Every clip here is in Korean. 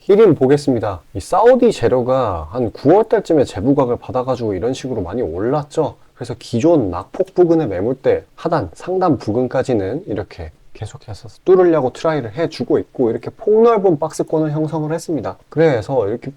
히림 보겠습니다. 이 사우디 재료가 한 9월달쯤에 재부각을 받아가지고 이런 식으로 많이 올랐죠. 그래서 기존 낙폭 부근의 매물대 하단, 상단 부근까지는 이렇게 계속해서 뚫으려고 트라이를 해주고 있고, 이렇게 폭넓은 박스권을 형성을 했습니다. 그래서 이렇게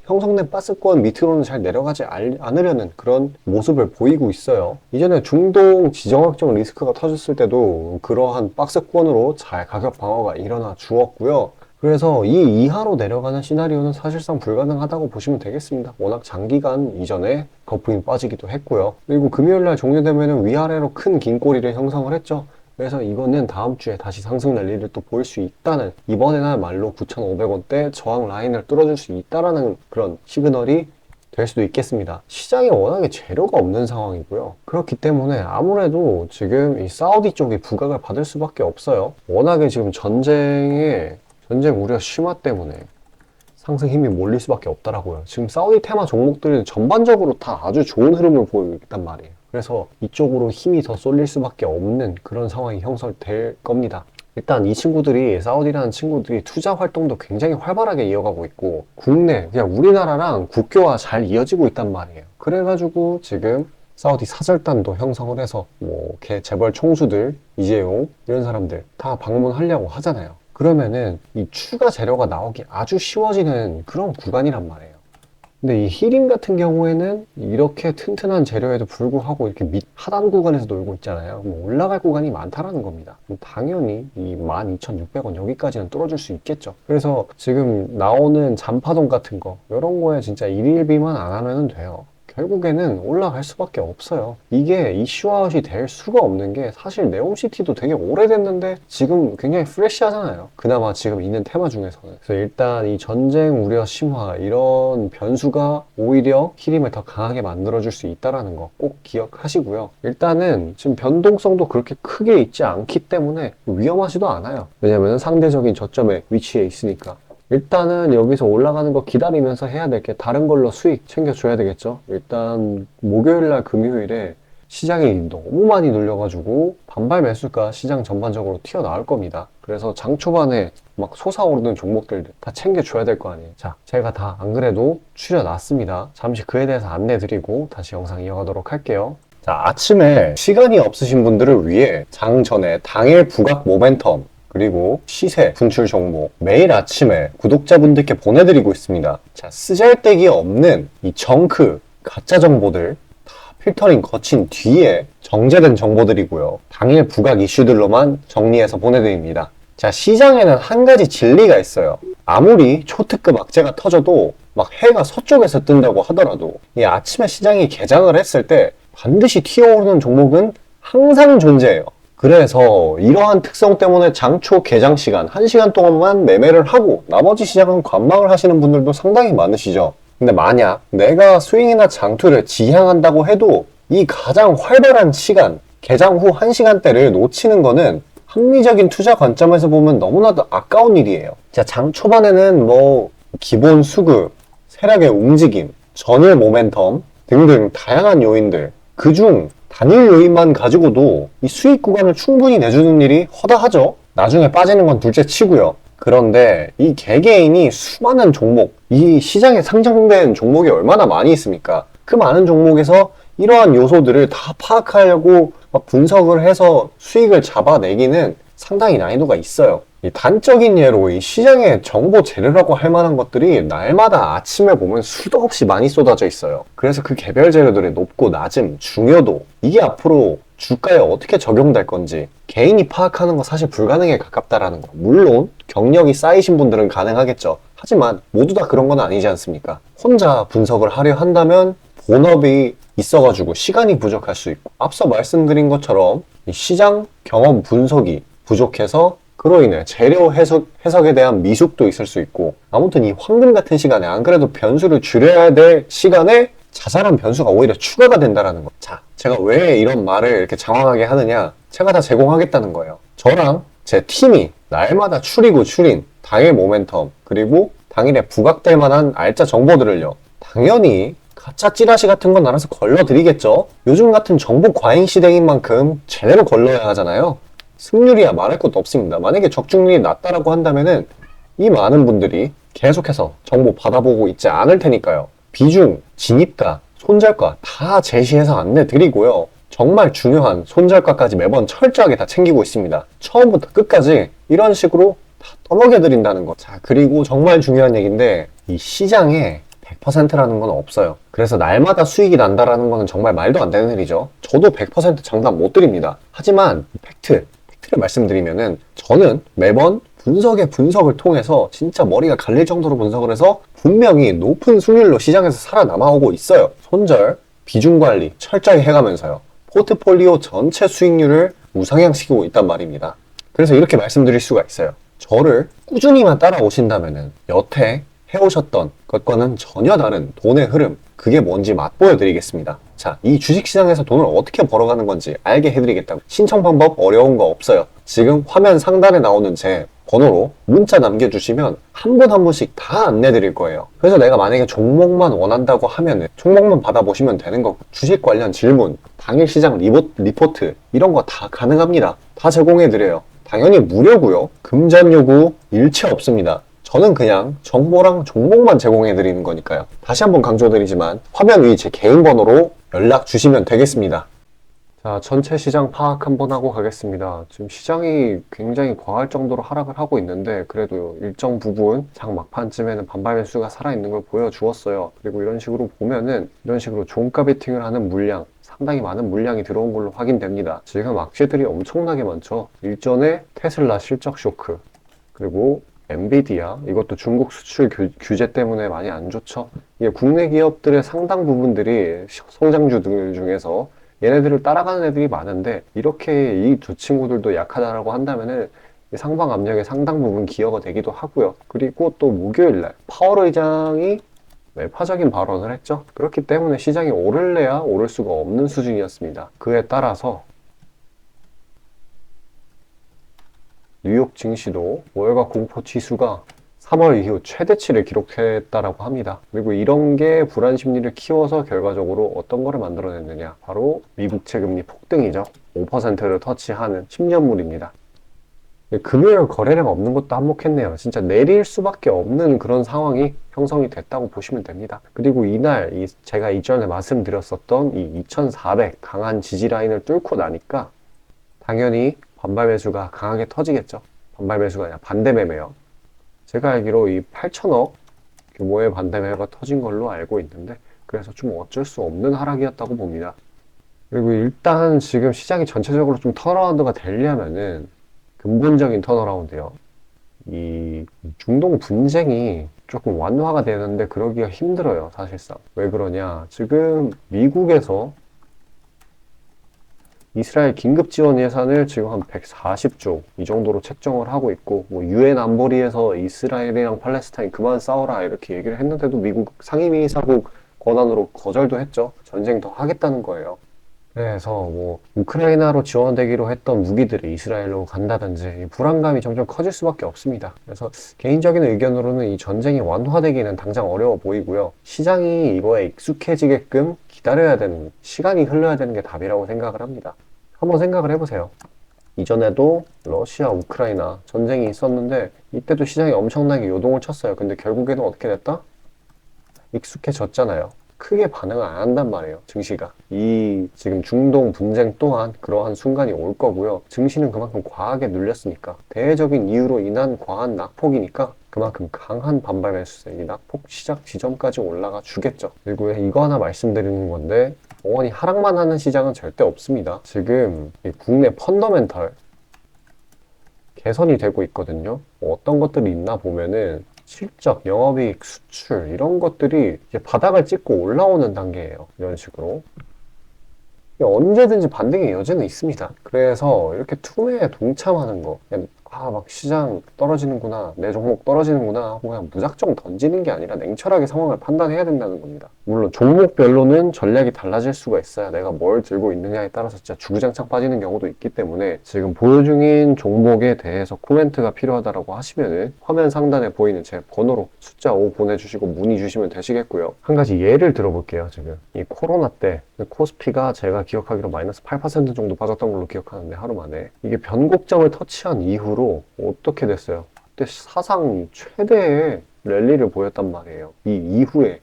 형성된 박스권 밑으로는 잘 내려가지 않으려는 그런 모습을 보이고 있어요. 이전에 중동 지정학적 리스크가 터졌을 때도 그러한 박스권으로 잘 가격 방어가 일어나 주었고요. 그래서 이 이하로 내려가는 시나리오는 사실상 불가능하다고 보시면 되겠습니다. 워낙 장기간 이전에 거품이 빠지기도 했고요. 그리고 금요일날 종료되면 위아래로 큰 긴 꼬리를 형성을 했죠. 그래서 이거는 다음 주에 다시 상승 랠리를 또 보일 수 있다는, 이번에나말로 9,500원대 저항 라인을 뚫어줄 수 있다라는 그런 시그널이 될 수도 있겠습니다. 시장에 워낙에 재료가 없는 상황이고요. 그렇기 때문에 아무래도 지금 이 사우디 쪽이 부각을 받을 수밖에 없어요. 워낙에 지금 전쟁 우려 심화 때문에 상승 힘이 몰릴 수밖에 없더라고요. 지금 사우디 테마 종목들은 전반적으로 다 아주 좋은 흐름을 보이고 있단 말이에요. 그래서 이쪽으로 힘이 더 쏠릴 수밖에 없는 그런 상황이 형성될 겁니다. 일단 이 친구들이, 사우디라는 친구들이 투자 활동도 굉장히 활발하게 이어가고 있고, 국내 그냥 우리나라랑 국교와 잘 이어지고 있단 말이에요. 그래가지고 지금 사우디 사절단도 형성을 해서 재벌 총수들, 이재용 이런 사람들 다 방문하려고 하잖아요. 그러면은 이 추가 재료가 나오기 아주 쉬워지는 그런 구간이란 말이에요. 근데 이 히림 같은 경우에는 이렇게 튼튼한 재료에도 불구하고 이렇게 하단 구간에서 놀고 있잖아요. 올라갈 구간이 많다라는 겁니다. 당연히 이 12,600원 여기까지는 뚫어줄 수 있겠죠. 그래서 지금 나오는 잔파동 같은 거, 이런 거에 진짜 일일비만 안 하면 돼요. 결국에는 올라갈 수밖에 없어요. 이게 이슈아웃이 될 수가 없는 게, 사실 네옴시티도 되게 오래됐는데 지금 굉장히 프레시하잖아요. 그나마 지금 있는 테마 중에서는. 그래서 일단 이 전쟁 우려 심화, 이런 변수가 오히려 히림을 더 강하게 만들어줄 수 있다는 거 꼭 기억하시고요. 일단은 지금 변동성도 그렇게 크게 있지 않기 때문에 위험하지도 않아요. 왜냐면 상대적인 저점에 위치해 있으니까. 일단은 여기서 올라가는 거 기다리면서 해야 될 게, 다른 걸로 수익 챙겨줘야 되겠죠. 일단 목요일날 금요일에 시장이 너무 많이 눌려가지고 반발 매수가 시장 전반적으로 튀어나올 겁니다. 그래서 장 초반에 막 솟아오르는 종목들 다 챙겨줘야 될 거 아니에요. 자, 제가 다 안 그래도 추려놨습니다. 잠시 그에 대해서 안내드리고 다시 영상 이어가도록 할게요. 자, 아침에 시간이 없으신 분들을 위해 장 전에 당일 부각 모멘텀, 그리고 시세, 분출 종목 매일 아침에 구독자분들께 보내드리고 있습니다. 자, 쓰잘데기 없는 이 정크, 가짜 정보들 다 필터링 거친 뒤에 정제된 정보들이고요. 당일 부각 이슈들로만 정리해서 보내드립니다. 자, 시장에는 한 가지 진리가 있어요. 아무리 초특급 악재가 터져도 막 해가 서쪽에서 뜬다고 하더라도 이 아침에 시장이 개장을 했을 때 반드시 튀어오르는 종목은 항상 존재해요. 그래서 이러한 특성 때문에 장초 개장 시간 1시간 동안만 매매를 하고 나머지 시장은 관망을 하시는 분들도 상당히 많으시죠. 근데 만약 내가 스윙이나 장투를 지향한다고 해도 이 가장 활발한 시간, 개장 후 1시간대를 놓치는 거는 합리적인 투자 관점에서 보면 너무나도 아까운 일이에요. 자, 장 초반에는 기본 수급, 세력의 움직임, 전일 모멘텀 등등 다양한 요인들, 그중 단일 요인만 가지고도 이 수익 구간을 충분히 내주는 일이 허다하죠. 나중에 빠지는 건 둘째 치고요. 그런데 이 개개인이 수많은 종목, 이 시장에 상장된 종목이 얼마나 많이 있습니까? 그 많은 종목에서 이러한 요소들을 다 파악하려고 막 분석을 해서 수익을 잡아내기는 상당히 난이도가 있어요. 이 단적인 예로 이 시장에 정보 재료라고 할 만한 것들이 날마다 아침에 보면 수도 없이 많이 쏟아져 있어요. 그래서 그 개별 재료들의 높고 낮음, 중요도, 이게 앞으로 주가에 어떻게 적용될 건지 개인이 파악하는 거 사실 불가능에 가깝다라는 거. 물론 경력이 쌓이신 분들은 가능하겠죠. 하지만 모두 다 그런 건 아니지 않습니까? 혼자 분석을 하려 한다면 본업이 있어가지고 시간이 부족할 수 있고, 앞서 말씀드린 것처럼 이 시장 경험 분석이 부족해서 그로 인해 재료 해석에 대한 미숙도 있을 수 있고, 아무튼 이 황금 같은 시간에 안 그래도 변수를 줄여야 될 시간에 자잘한 변수가 오히려 추가가 된다는 거. 자, 제가 왜 이런 말을 이렇게 장황하게 하느냐, 제가 다 제공하겠다는 거예요. 저랑 제 팀이 날마다 추린 당일 모멘텀, 그리고 당일에 부각될 만한 알짜 정보들을요, 당연히 가짜 찌라시 같은 건 알아서 걸러드리겠죠. 요즘 같은 정보 과잉 시대인 만큼 제대로 걸러야 하잖아요. 승률이야 말할 것도 없습니다. 만약에 적중률이 낮다라고 한다면은 이 많은 분들이 계속해서 정보 받아보고 있지 않을 테니까요. 비중, 진입가, 손절가 다 제시해서 안내 드리고요. 정말 중요한 손절가까지 매번 철저하게 다 챙기고 있습니다. 처음부터 끝까지 이런 식으로 다 떠먹여 드린다는 거. 자, 그리고 정말 중요한 얘기인데 이 시장에 100%라는 건 없어요. 그래서 날마다 수익이 난다라는 거는 정말 말도 안 되는 일이죠. 저도 100% 장담 못 드립니다. 하지만 팩트를 말씀드리면은 저는 매번 분석을 통해서 진짜 머리가 갈릴 정도로 분석을 해서 분명히 높은 수익률로 시장에서 살아남아오고 있어요. 손절, 비중 관리 철저히 해가면서요. 포트폴리오 전체 수익률을 우상향시키고 있단 말입니다. 그래서 이렇게 말씀드릴 수가 있어요. 저를 꾸준히만 따라오신다면은 여태 해오셨던 것과는 전혀 다른 돈의 흐름, 그게 뭔지 맛보여 드리겠습니다. 자, 이 주식시장에서 돈을 어떻게 벌어가는 건지 알게 해드리겠다고. 신청 방법 어려운 거 없어요. 지금 화면 상단에 나오는 제 번호로 문자 남겨주시면 한 분 한 분씩 다 안내 드릴 거예요. 그래서 내가 만약에 종목만 원한다고 하면은 종목만 받아보시면 되는 거고, 주식 관련 질문, 당일 시장 리포트 이런 거 다 가능합니다. 다 제공해 드려요. 당연히 무료고요. 금전 요구 일체 없습니다. 저는 그냥 정보랑 종목만 제공해 드리는 거니까요. 다시 한번 강조드리지만 화면 위 제 개인 번호로 연락 주시면 되겠습니다. 자, 전체 시장 파악 한번 하고 가겠습니다. 지금 시장이 굉장히 과할 정도로 하락을 하고 있는데 그래도 일정 부분 장 막판쯤에는 반발 매수가 살아있는 걸 보여주었어요. 그리고 이런 식으로 보면은 이런 식으로 종가 베팅을 하는 물량, 상당히 많은 물량이 들어온 걸로 확인됩니다. 지금 악재들이 엄청나게 많죠. 일전에 테슬라 실적 쇼크, 그리고 엔비디아, 이것도 중국 수출 규제 때문에 많이 안 좋죠. 이게 국내 기업들의 상당 부분들이 성장주들 중에서 얘네들을 따라가는 애들이 많은데 이렇게 이 두 친구들도 약하다라고 한다면은 상방 압력의 상당 부분 기여가 되기도 하고요. 그리고 또 목요일날 파월 의장이 매파적인 발언을 했죠. 그렇기 때문에 시장이 오를래야 오를 수가 없는 수준이었습니다. 그에 따라서 뉴욕 증시도 월가 공포 지수가 3월 이후 최대치를 기록했다라고 합니다. 그리고 이런 게 불안 심리를 키워서 결과적으로 어떤 거를 만들어냈느냐, 바로 미국채 금리 폭등이죠. 5%를 터치하는 10년물입니다. 금요일 거래량 없는 것도 한몫했네요. 진짜 내릴 수밖에 없는 그런 상황이 형성이 됐다고 보시면 됩니다. 그리고 이날 제가 이전에 말씀드렸었던 이 2400 강한 지지 라인을 뚫고 나니까 당연히 반발 매수가 강하게 터지겠죠. 반발 매수가 아니라 반대 매매요. 제가 알기로 이 8천억 규모의 반대 매매가 터진 걸로 알고 있는데, 그래서 좀 어쩔 수 없는 하락이었다고 봅니다. 그리고 일단 지금 시장이 전체적으로 좀 턴어라운드가 되려면은 근본적인 턴어라운드요. 이 중동 분쟁이 조금 완화가 되는데 그러기가 힘들어요, 사실상. 왜 그러냐? 지금 미국에서 이스라엘 긴급 지원 예산을 지금 한 140조 이 정도로 책정을 하고 있고, 뭐 유엔 안보리에서 이스라엘이랑 팔레스타인 그만 싸워라 이렇게 얘기를 했는데도 미국 상임이사국 권한으로 거절도 했죠. 전쟁 더 하겠다는 거예요. 그래서 뭐 우크라이나로 지원되기로 했던 무기들이 이스라엘로 간다든지 이 불안감이 점점 커질 수밖에 없습니다. 그래서 개인적인 의견으로는 이 전쟁이 완화되기는 당장 어려워 보이고요. 시장이 이거에 익숙해지게끔 기다려야 되는, 시간이 흘러야 되는 게 답이라고 생각을 합니다. 한번 생각을 해보세요. 이전에도 러시아, 우크라이나 전쟁이 있었는데 이때도 시장이 엄청나게 요동을 쳤어요. 근데 결국에는 어떻게 됐다? 익숙해졌잖아요. 크게 반응을 안 한단 말이에요, 증시가. 이 지금 중동 분쟁 또한 그러한 순간이 올 거고요. 증시는 그만큼 과하게 눌렸으니까, 대외적인 이유로 인한 과한 낙폭이니까 그만큼 강한 반발 매수세, 이 낙폭 시작 지점까지 올라가 주겠죠. 그리고 이거 하나 말씀드리는 건데, 영원히 하락만 하는 시장은 절대 없습니다. 지금 이 국내 펀더멘털 개선이 되고 있거든요. 어떤 것들이 있나 보면은 실적, 영업이익, 수출 이런 것들이 이제 바닥을 찍고 올라오는 단계예요. 이런 식으로 언제든지 반등의 여지는 있습니다. 그래서 이렇게 투매에 동참하는 거, 그냥 막 시장 떨어지는구나, 내 종목 떨어지는구나 하고 그냥 무작정 던지는 게 아니라 냉철하게 상황을 판단해야 된다는 겁니다. 물론 종목별로는 전략이 달라질 수가 있어요. 내가 뭘 들고 있느냐에 따라서 진짜 주구장창 빠지는 경우도 있기 때문에, 지금 보유 중인 종목에 대해서 코멘트가 필요하다고 하시면은 화면 상단에 보이는 제 번호로 숫자 5 보내주시고 문의 주시면 되시겠고요. 한 가지 예를 들어볼게요. 지금 이 코로나 때 코스피가 제가 기억하기로 마이너스 8% 정도 빠졌던 걸로 기억하는데, 하루 만에 이게 변곡점을 터치한 이후로 어떻게 됐어요? 그때 사상 최대의 랠리를 보였단 말이에요. 이 이후에.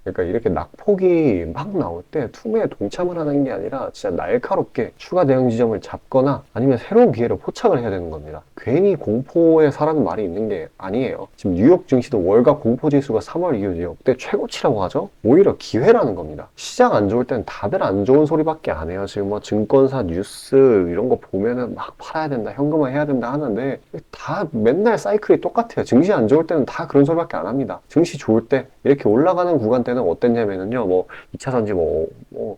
그러니까 이렇게 낙폭이 막 나올 때 투매에 동참을 하는 게 아니라 진짜 날카롭게 추가 대응 지점을 잡거나 아니면 새로운 기회를 포착을 해야 되는 겁니다. 괜히 공포에 사라는 말이 있는 게 아니에요. 지금 뉴욕 증시도 월가 공포 지수가 3월 이후 역대 최고치라고 하죠. 오히려 기회라는 겁니다. 시장 안 좋을 땐 다들 안 좋은 소리밖에 안 해요. 지금 뭐 증권사 뉴스 이런 거 보면은 막 팔아야 된다, 현금화 해야 된다 하는데 다 맨날 사이클이 똑같아요. 증시 안 좋을 때는 다 그런 소리밖에 안 합니다. 증시 좋을 때 이렇게 올라가는 구간 때는 어땠냐면은요, 뭐 2차전지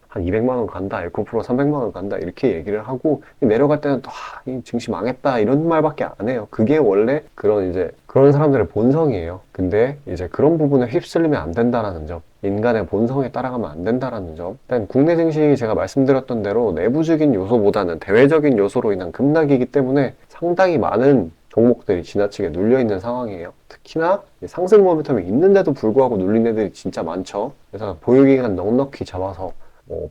한 200만 원 간다, 에코프로 300만 원 간다 이렇게 얘기를 하고 내려갈 때는 또 이 증시 망했다 이런 말밖에 안 해요. 그게 원래 그런 사람들의 본성이에요. 근데 이제 그런 부분에 휩쓸리면 안 된다라는 점, 인간의 본성에 따라가면 안 된다라는 점. 일단 국내 증시 제가 말씀드렸던 대로 내부적인 요소보다는 대외적인 요소로 인한 급락이기 때문에 상당히 많은 종목들이 지나치게 눌려있는 상황이에요. 특히나 상승 모멘텀이 있는데도 불구하고 눌린 애들이 진짜 많죠. 그래서 보유기간 넉넉히 잡아서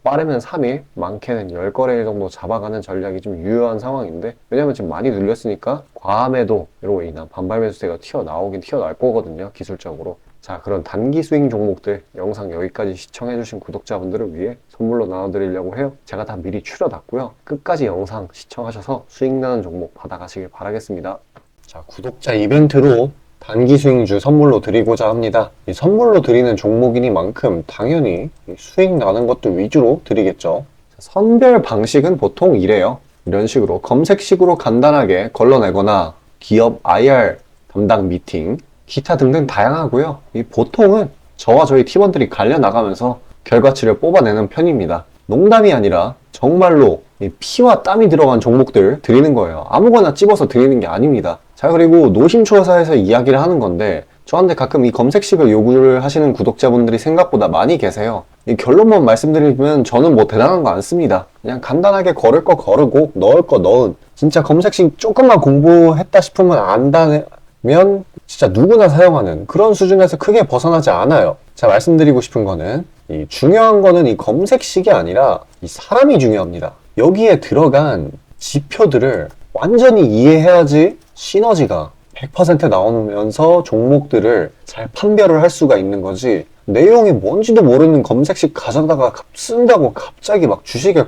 빠르면 3일, 많게는 10거래일 정도 잡아가는 전략이 좀 유효한 상황인데, 왜냐면 지금 많이 눌렸으니까 과매도로 인한 반발 매수세가 튀어나오긴 튀어나올 거거든요, 기술적으로. 자, 그런 단기 스윙 종목들 영상 여기까지 시청해주신 구독자분들을 위해 선물로 나눠드리려고 해요. 제가 다 미리 추려놨고요. 끝까지 영상 시청하셔서 수익 나는 종목 받아가시길 바라겠습니다. 자, 구독자 이벤트로 단기 수익주 선물로 드리고자 합니다. 이 선물로 드리는 종목이니만큼 당연히 수익 나는 것들 위주로 드리겠죠. 선별 방식은 보통 이래요. 이런 식으로 검색식으로 간단하게 걸러내거나 기업 IR 담당 미팅, 기타 등등 다양하고요. 이 보통은 저와 저희 팀원들이 갈려나가면서 결과치를 뽑아내는 편입니다. 농담이 아니라 정말로 피와 땀이 들어간 종목들 드리는 거예요. 아무거나 찝어서 드리는 게 아닙니다. 자, 그리고 노심초사에서 이야기를 하는 건데 저한테 가끔 이 검색식을 요구를 하시는 구독자분들이 생각보다 많이 계세요. 이 결론만 말씀드리면 저는 뭐 대단한 거 안 씁니다. 그냥 간단하게 걸을 거 거르고 넣을 거 넣은, 진짜 검색식 조금만 공부했다 싶으면 안다면 진짜 누구나 사용하는 그런 수준에서 크게 벗어나지 않아요. 제가 말씀드리고 싶은 거는 중요한 거는 이 검색식이 아니라 이 사람이 중요합니다. 여기에 들어간 지표들을 완전히 이해해야지 시너지가 100% 나오면서 종목들을 잘 판별을 할 수가 있는 거지, 내용이 뭔지도 모르는 검색식 가져다가 쓴다고 갑자기 막 주식에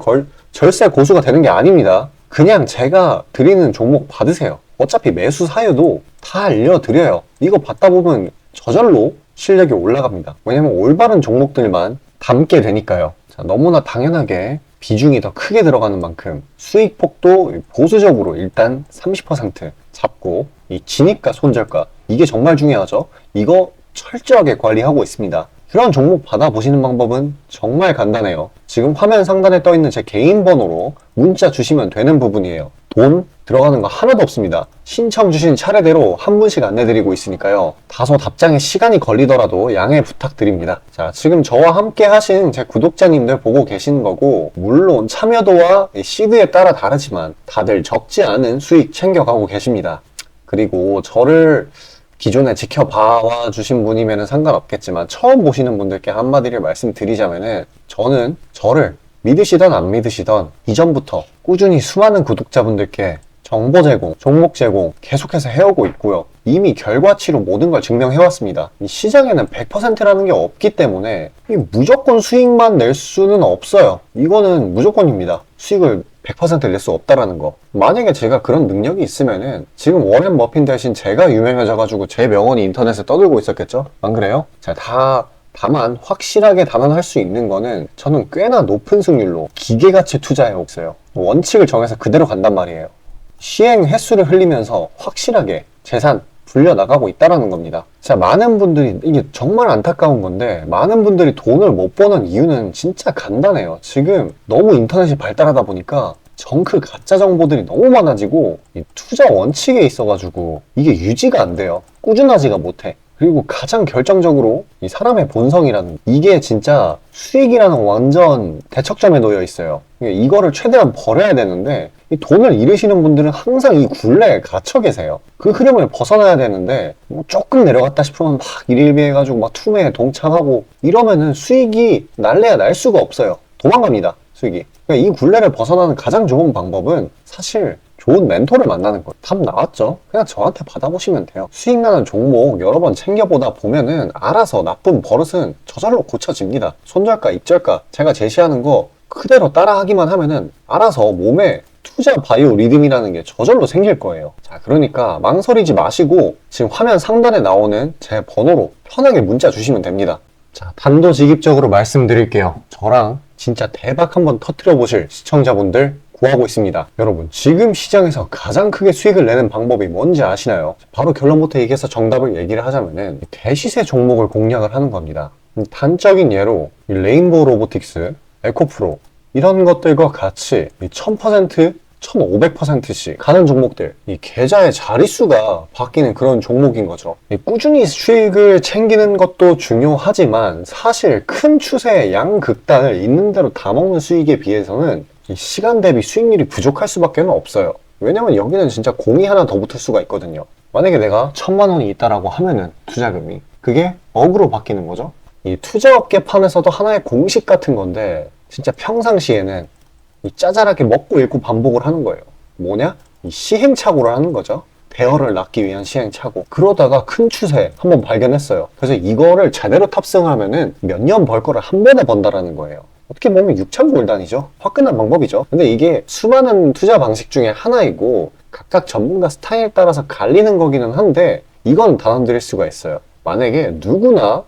절세 고수가 되는 게 아닙니다. 그냥 제가 드리는 종목 받으세요. 어차피 매수 사유도 다 알려드려요. 이거 받다 보면 저절로 실력이 올라갑니다. 왜냐면 올바른 종목들만 담게 되니까요. 자, 너무나 당연하게 비중이 더 크게 들어가는 만큼 수익폭도 보수적으로 일단 30% 잡고, 이 진입가 손절가 이게 정말 중요하죠. 이거 철저하게 관리하고 있습니다. 그런 종목 받아보시는 방법은 정말 간단해요. 지금 화면 상단에 떠있는 제 개인 번호로 문자 주시면 되는 부분이에요. 돈 들어가는 거 하나도 없습니다. 신청 주신 차례대로 한 분씩 안내드리고 있으니까요. 다소 답장에 시간이 걸리더라도 양해 부탁드립니다. 자, 지금 저와 함께 하신 제 구독자님들 보고 계시는 거고, 물론 참여도와 시드에 따라 다르지만 다들 적지 않은 수익 챙겨가고 계십니다. 그리고 저를 기존에 지켜봐 주신 분이면 상관없겠지만 처음 보시는 분들께 한마디를 말씀드리자면은, 저는 저를 믿으시던 안 믿으시던 이전부터 꾸준히 수많은 구독자분들께 정보 제공, 종목 제공 계속해서 해오고 있고요. 이미 결과치로 모든 걸 증명해왔습니다. 이 시장에는 100%라는 게 없기 때문에 무조건 수익만 낼 수는 없어요. 이거는 무조건입니다. 수익을 100% 낼 수 없다라는 거. 만약에 제가 그런 능력이 있으면은 지금 워렌 버핏 대신 제가 유명해져가지고 제 명언이 인터넷에 떠들고 있었겠죠? 안 그래요? 자, 다만 확실하게 단언할 수 있는 거는 저는 꽤나 높은 승률로 기계가치 투자해 왔어요. 원칙을 정해서 그대로 간단 말이에요. 시행 횟수를 흘리면서 확실하게 재산 불려나가고 있다는 겁니다. 자, 많은 분들이, 이게 정말 안타까운 건데, 많은 분들이 돈을 못 버는 이유는 진짜 간단해요. 지금 너무 인터넷이 발달하다 보니까 정크 가짜 정보들이 너무 많아지고 이 투자 원칙에 있어가지고 이게 유지가 안 돼요. 꾸준하지가 못해. 그리고 가장 결정적으로 이 사람의 본성이라는, 이게 진짜 수익이라는 완전 대척점에 놓여 있어요. 이거를 최대한 버려야 되는데, 이 돈을 잃으시는 분들은 항상 이 굴레에 갇혀 계세요. 그 흐름을 벗어나야 되는데 뭐 조금 내려갔다 싶으면 막 일일비해가지고 막 투매에 동참하고 이러면은 수익이 날래야 날 수가 없어요. 도망갑니다, 수익이. 그러니까 이 굴레를 벗어나는 가장 좋은 방법은 사실 좋은 멘토를 만나는 거예요. 답 나왔죠? 그냥 저한테 받아보시면 돼요. 수익 나는 종목 여러 번 챙겨보다 보면은 알아서 나쁜 버릇은 저절로 고쳐집니다. 손절가, 입절가 제가 제시하는 거 그대로 따라하기만 하면은 알아서 몸에 투자 바이오 리듬이라는 게 저절로 생길 거예요. 자, 그러니까 망설이지 마시고 지금 화면 상단에 나오는 제 번호로 편하게 문자 주시면 됩니다. 자, 단도직입적으로 말씀드릴게요. 저랑 진짜 대박 한번 터뜨려 보실 시청자분들 구하고 있습니다. 여러분, 지금 시장에서 가장 크게 수익을 내는 방법이 뭔지 아시나요? 바로 결론부터 얘기해서 정답을 얘기를 하자면은 대시세 종목을 공략을 하는 겁니다. 단적인 예로 레인보우 로보틱스, 에코프로 이런 것들과 같이 1000%, 1500%씩 가는 종목들, 이 계좌의 자릿수가 바뀌는 그런 종목인 거죠. 꾸준히 수익을 챙기는 것도 중요하지만 사실 큰 추세의 양극단을 있는 대로 다 먹는 수익에 비해서는 이 시간 대비 수익률이 부족할 수밖에 없어요. 왜냐면 여기는 진짜 공이 하나 더 붙을 수가 있거든요. 만약에 내가 1000만 원이 있다라고 하면은 투자금이 그게 억으로 바뀌는 거죠. 이 투자업계판에서도 하나의 공식 같은 건데 진짜 평상시에는 이 짜잘하게 먹고 읽고 반복을 하는 거예요. 뭐냐? 이 시행착오를 하는 거죠. 대어를 낳기 위한 시행착오. 그러다가 큰 추세 한번 발견했어요. 그래서 이거를 제대로 탑승하면은 몇 년 벌 거를 한 번에 번다라는 거예요. 어떻게 보면 6,000골단이죠. 화끈한 방법이죠. 근데 이게 수많은 투자 방식 중에 하나이고 각각 전문가 스타일에 따라서 갈리는 거기는 한데 이건 단언드릴 수가 있어요. 만약에 누구나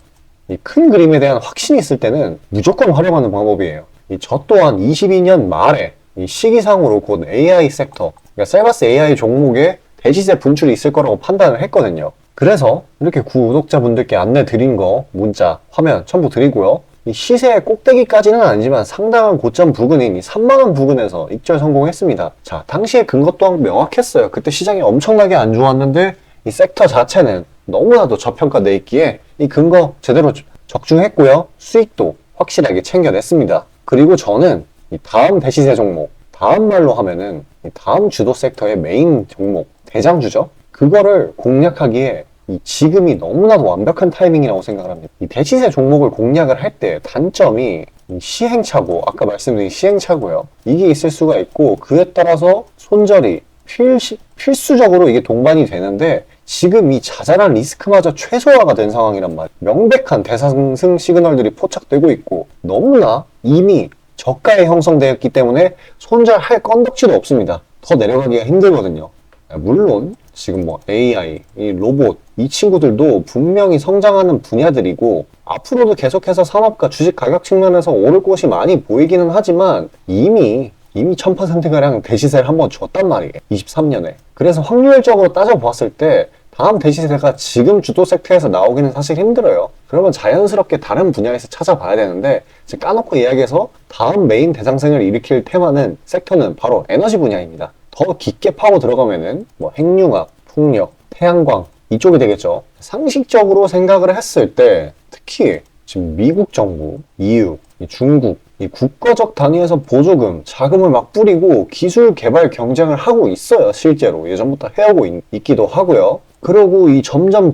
이 큰 그림에 대한 확신이 있을 때는 무조건 활용하는 방법이에요. 저 또한 22년 말에 이 시기상으로 곧 AI 섹터, 그러니까 셀바스 AI 종목에 대시세 분출이 있을 거라고 판단을 했거든요. 그래서 이렇게 구독자분들께 안내 드린 거 문자, 화면 첨부 드리고요. 이 시세의 꼭대기까지는 아니지만 상당한 고점 부근인 이 3만원 부근에서 입절 성공했습니다. 자, 당시에 근거 또한 명확했어요. 그때 시장이 엄청나게 안 좋았는데 이 섹터 자체는 너무나도 저평가돼 있기에 이 근거 제대로 적중했고요. 수익도 확실하게 챙겨냈습니다. 그리고 저는 이 다음 대시세 종목, 다음 말로 하면은 이 다음 주도 섹터의 메인 종목, 대장주죠. 그거를 공략하기에 이 지금이 너무나도 완벽한 타이밍이라고 생각을 합니다. 이 대시세 종목을 공략을 할 때 단점이 이 시행착오, 아까 말씀드린 시행착오요. 이게 있을 수가 있고 그에 따라서 손절이 필수적으로 이게 동반이 되는데 지금 이 자잘한 리스크마저 최소화가 된 상황이란 말이에요. 명백한 대상승 시그널들이 포착되고 있고 너무나 이미 저가에 형성되었기 때문에 손절할 건덕지도 없습니다. 더 내려가기가 힘들거든요. 물론 지금 뭐 AI, 이 로봇 이 친구들도 분명히 성장하는 분야들이고 앞으로도 계속해서 산업과 주식 가격 측면에서 오를 곳이 많이 보이기는 하지만 이미 1000%가량 대시세를 한번 줬단 말이에요. 23년에. 그래서 확률적으로 따져보았을 때 다음 대시세가 지금 주도 섹터에서 나오기는 사실 힘들어요. 그러면 자연스럽게 다른 분야에서 찾아봐야 되는데 까놓고 이야기해서 다음 메인 대상승을 일으킬 테마는 섹터는 바로 에너지 분야입니다. 더 깊게 파고 들어가면은 뭐 핵융합, 풍력, 태양광 이쪽이 되겠죠. 상식적으로 생각을 했을 때 특히 지금 미국 정부, EU, 중국 이 국가적 단위에서 보조금, 자금을 막 뿌리고 기술 개발 경쟁을 하고 있어요. 실제로 예전부터 해오고 있기도 하고요. 그리고 이 점점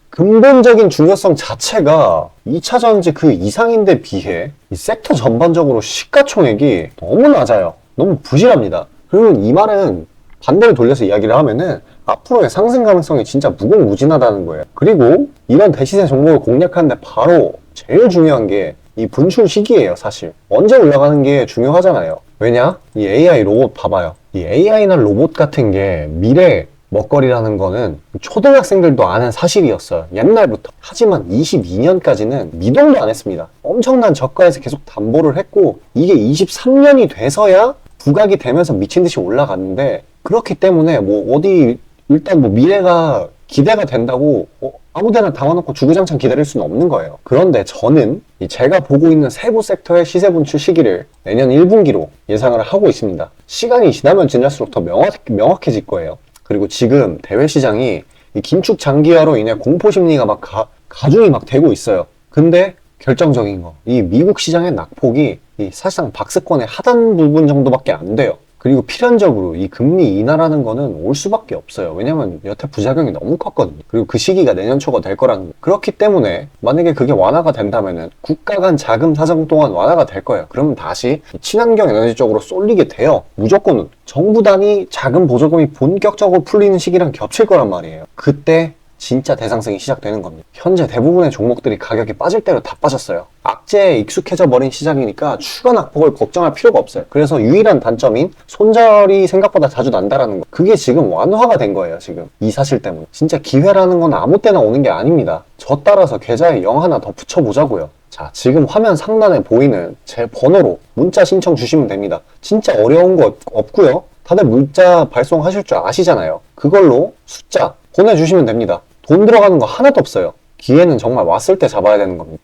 근본적인 중요성 자체가 2차 전지 그 이상인데 비해 이 섹터 전반적으로 시가총액이 너무 낮아요. 너무 부실합니다. 그러면 이 말은 반대로 돌려서 이야기를 하면은 앞으로의 상승 가능성이 진짜 무궁무진하다는 거예요. 그리고 이런 대시세 종목을 공략하는데 바로 제일 중요한 게 이 분출 시기예요. 사실 언제 올라가는 게 중요하잖아요. 왜냐? 이 AI 로봇 봐봐요. 이 AI나 로봇 같은 게 미래 먹거리라는 거는 초등학생들도 아는 사실이었어요. 옛날부터. 하지만 22년까지는 미동도 안 했습니다. 엄청난 저가에서 계속 담보를 했고 이게 23년이 돼서야 부각이 되면서 미친 듯이 올라갔는데 그렇기 때문에 뭐 어디 일단 뭐 미래가 기대가 된다고 아무데나 담아놓고 주구장창 기다릴 수는 없는 거예요. 그런데 저는 제가 보고 있는 세부 섹터의 시세 분출 시기를 내년 1분기로 예상을 하고 있습니다. 시간이 지나면 지날수록 더 명확해질 거예요. 그리고 지금 대외 시장이 이 긴축 장기화로 인해 공포 심리가 막 가중이 막 되고 있어요. 근데 결정적인 거, 이 미국 시장의 낙폭이 사실상 박스권의 하단 부분 정도밖에 안 돼요. 그리고 필연적으로 이 금리 인하라는 거는 올 수밖에 없어요. 왜냐면 여태 부작용이 너무 컸거든요. 그리고 그 시기가 내년 초가 될 거라는 거. 그렇기 때문에 만약에 그게 완화가 된다면은 국가 간 자금 사정 또한 완화가 될 거예요. 그러면 다시 친환경 에너지 쪽으로 쏠리게 돼요. 무조건 정부 단위 자금 보조금이 본격적으로 풀리는 시기랑 겹칠 거란 말이에요. 그때 진짜 대상승이 시작되는 겁니다. 현재 대부분의 종목들이 가격이 빠질 대로 다 빠졌어요. 악재에 익숙해져 버린 시장이니까 추가 낙폭을 걱정할 필요가 없어요. 그래서 유일한 단점인 손절이 생각보다 자주 난다라는 거, 그게 지금 완화가 된 거예요. 지금 이 사실 때문에. 진짜 기회라는 건 아무 때나 오는 게 아닙니다. 저 따라서 계좌에 0 하나 더 붙여보자고요. 자, 지금 화면 상단에 보이는 제 번호로 문자 신청 주시면 됩니다. 진짜 어려운 거 없고요. 다들 문자 발송하실 줄 아시잖아요. 그걸로 숫자 보내주시면 됩니다. 돈 들어가는 거 하나도 없어요. 기회는 정말 왔을 때 잡아야 되는 겁니다.